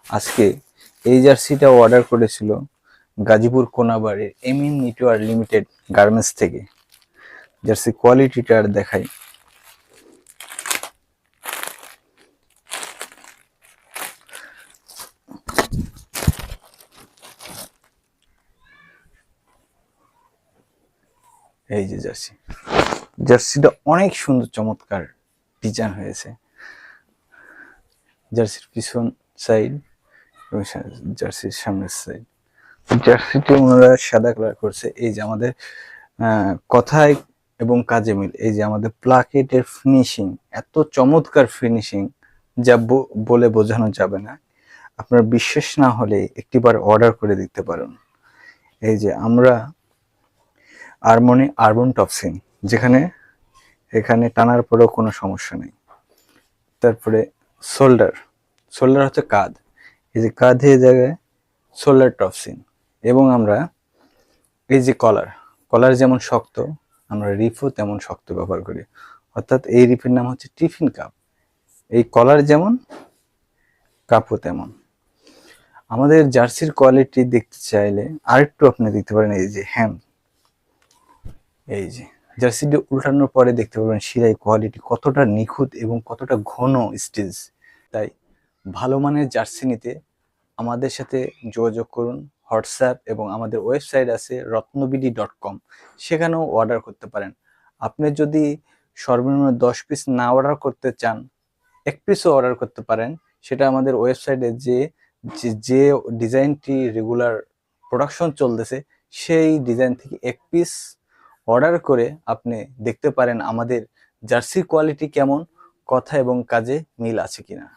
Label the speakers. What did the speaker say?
Speaker 1: আজকে এই জার্সিটা অর্ডার করেছিল গাজীপুর কোনাবাড়ির এমিন নিটওয়ার লিমিটেড গার্মেন্টস থেকে। জার্সি কোয়ালিটিটা আর দেখাই। এই যে জার্সিটা অনেক সুন্দর চমৎকার ডিজাইন হয়েছে। জার্সির পিছন সাইড এবং জার্সির সামনের সাইড। জার্সিটি ওনারা সাদা কালার করছে। এই যে আমাদের কথায় এবং কাজে মিল। এই যে আমাদের প্লাকেটের ফিনিশিং, এত চমৎকার ফিনিশিং যা বলে বোঝানো যাবে না। আপনার বিশ্বাস না হলে একটিবার অর্ডার করে দিতে পারেন। এই যে আমরা আরমনি আরবান টপসিন, যেখানে এখানে টানার পরেও কোনো সমস্যা নেই। তারপরে শোল্ডার হচ্ছে কাঁধ। এই যে কাঁধের জায়গায় শোল্ডার টপসিন। এবং আমরা এই যে কলার যেমন শক্ত, আমরা রিফও তেমন শক্ত ব্যবহার করি। অর্থাৎ এই রিফের নাম হচ্ছে টিফিন কাপ। এই কলার যেমন, কাপও তেমন। আমাদের জার্সির কোয়ালিটি দেখতে চাইলে আরেকটু আপনি দেখতে পারেন। এই যে এই যে জার্সিটি উল্টানোর পরে দেখতে পাবেন সেলাই কোয়ালিটি কতটা নিখুঁত এবং কতটা ঘন স্টিচ। তাই ভালো মানের জার্সি নিতে আমাদের সাথে যোগাযোগ করুন। হোয়াটসঅ্যাপ এবং আমাদের ওয়েবসাইট আছে ratnobidi.com, সেখানেও অর্ডার করতে পারেন। আপনি যদি সর্বনিম্ন 10 পিস না অর্ডার করতে চান, 1 পিসও অর্ডার করতে পারেন। সেটা আমাদের ওয়েবসাইটে যে ডিজাইনটি রেগুলার প্রোডাকশন চলতেছে সেই ডিজাইন থেকে 1 পিস অর্ডার করে আপনি দেখতে পারেন আমাদের জার্সির কোয়ালিটি কেমন, কথা এবং কাজে মিল আছে কিনা।